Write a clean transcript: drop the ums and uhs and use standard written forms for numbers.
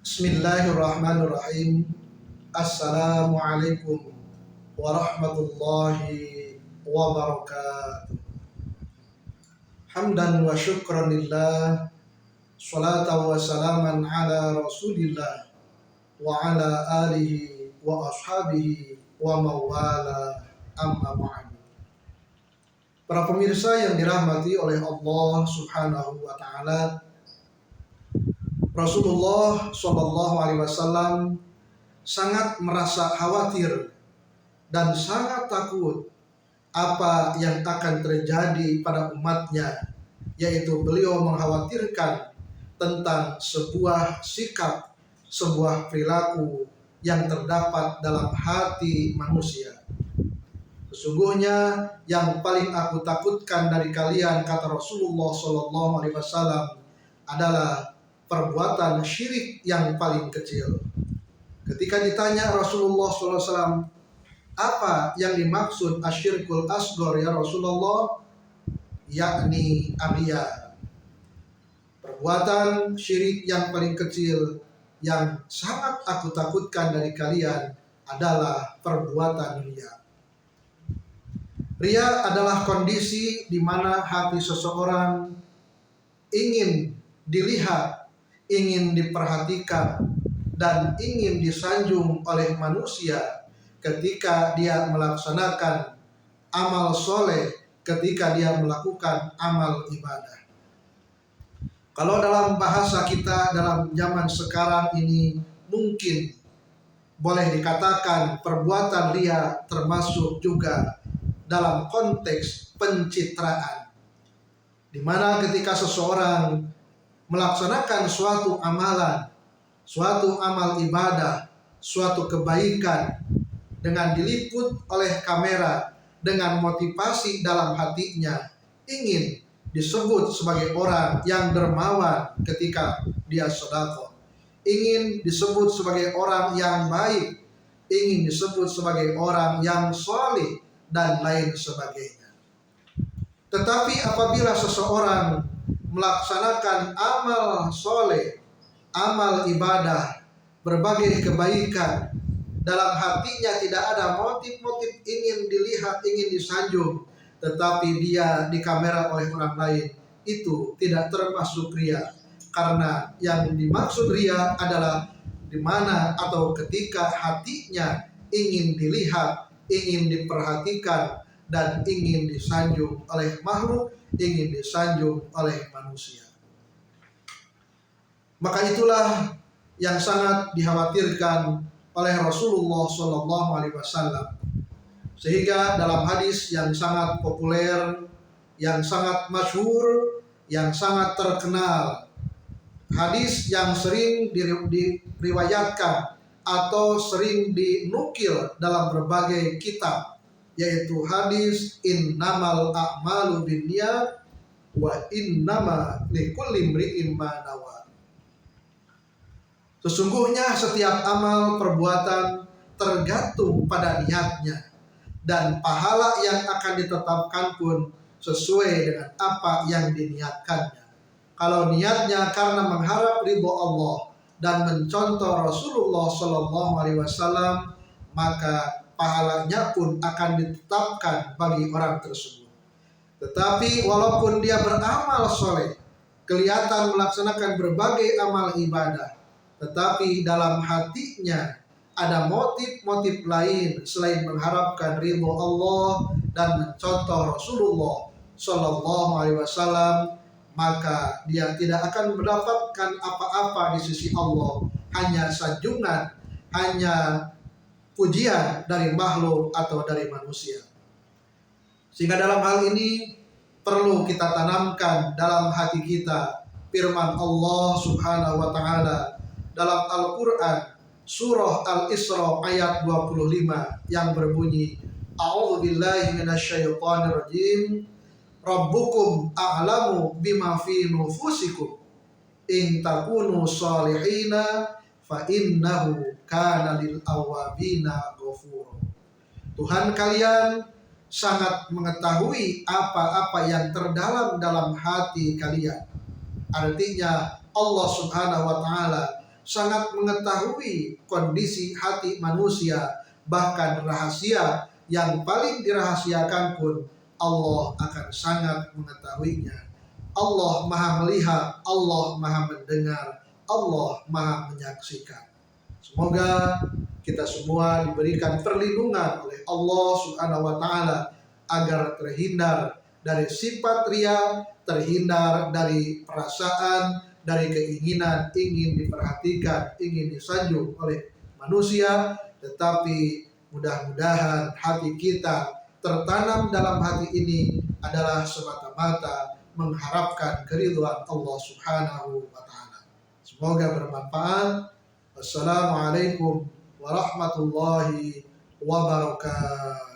Bismillahirrahmanirrahim. Assalamualaikum warahmatullahi wabarakatuh. Hamdan wa syukran lillah, salatan wa salaman ala rasulillah wa ala alihi wa ashabihi wa mawala, amma ba'd. Para pemirsa yang dirahmati oleh Allah Subhanahu wa taala, Rasulullah SAW sangat merasa khawatir dan sangat takut apa yang akan terjadi pada umatnya, yaitu beliau mengkhawatirkan tentang sebuah sikap, sebuah perilaku yang terdapat dalam hati manusia. Sesungguhnya yang paling aku takutkan dari kalian, kata Rasulullah SAW, adalah perbuatan syirik yang paling kecil. Ketika ditanya Rasulullah SAW, apa yang dimaksud asyirkul asghar ya Rasulullah? Yakni riya. Perbuatan syirik yang paling kecil yang sangat aku takutkan dari kalian adalah perbuatan riya. Riya adalah kondisi di mana hati seseorang ingin dilihat, ingin diperhatikan, dan ingin disanjung oleh manusia ketika dia melaksanakan amal soleh, ketika dia melakukan amal ibadah. Kalau dalam bahasa kita dalam zaman sekarang ini, mungkin boleh dikatakan perbuatan riya termasuk juga dalam konteks pencitraan, di mana ketika seseorang melaksanakan suatu amalan, suatu amal ibadah, suatu kebaikan dengan diliput oleh kamera, dengan motivasi dalam hatinya ingin disebut sebagai orang yang dermawan ketika dia sedekah, ingin disebut sebagai orang yang baik, ingin disebut sebagai orang yang saleh dan lain sebagainya. Tetapi apabila seseorang melaksanakan amal soleh, amal ibadah, berbagai kebaikan, dalam hatinya tidak ada motif-motif ingin dilihat, ingin disanjung, tetapi dia di kamera oleh orang lain, itu tidak termasuk riya. Karena yang dimaksud riya adalah di mana atau ketika hatinya ingin dilihat, ingin diperhatikan, dan ingin disanjung oleh makhluk, ingin disanjung oleh manusia. Maka itulah yang sangat dikhawatirkan oleh Rasulullah SAW. Sehingga dalam hadis yang sangat populer, yang sangat masyhur, yang sangat terkenal, hadis yang sering diriwayatkan atau sering dinukil dalam berbagai kitab, yaitu hadis innamal a'malu binniyat wa innama likulli imri'in ma nawa. Sesungguhnya setiap amal perbuatan tergantung pada niatnya, dan pahala yang akan ditetapkan pun sesuai dengan apa yang diniatkannya. Kalau niatnya karena mengharap ridho Allah dan mencontoh Rasulullah SAW, maka pahalanya pun akan ditetapkan bagi orang tersebut. Tetapi walaupun dia beramal soleh, kelihatan melaksanakan berbagai amal ibadah, tetapi dalam hatinya ada motif-motif lain selain mengharapkan ridho Allah dan mencontoh Rasulullah SAW, maka dia tidak akan mendapatkan apa-apa di sisi Allah, hanya sanjungan, hanya pujian dari makhluk atau dari manusia. Sehingga dalam hal ini perlu kita tanamkan dalam hati kita firman Allah Subhanahu wa taala dalam Al-Qur'an surah Al-Isra ayat 25 yang berbunyi, A'udzubillahi minasyaitonir rajim, Rabbukum a'lamu bima fi nufusikum in takunu salihina fa innahu kana lil awabina ghafur. Tuhan kalian sangat mengetahui apa-apa yang terdalam dalam hati kalian. Artinya Allah Subhanahu wa taala sangat mengetahui kondisi hati manusia, bahkan rahasia yang paling dirahasiakan pun Allah akan sangat mengetahuinya. Allah Maha melihat, Allah Maha mendengar, Allah Maha menyaksikan. Semoga kita semua diberikan perlindungan oleh Allah Subhanahu wa taala agar terhindar dari sifat ria, terhindar dari perasaan, dari keinginan ingin diperhatikan, ingin disanjung oleh manusia, tetapi mudah-mudahan hati kita tertanam dalam hati ini adalah semata-mata mengharapkan keridhaan Allah Subhanahu wa taala. Semoga bermanfaat. Wassalamualaikum warahmatullahi wabarakatuh.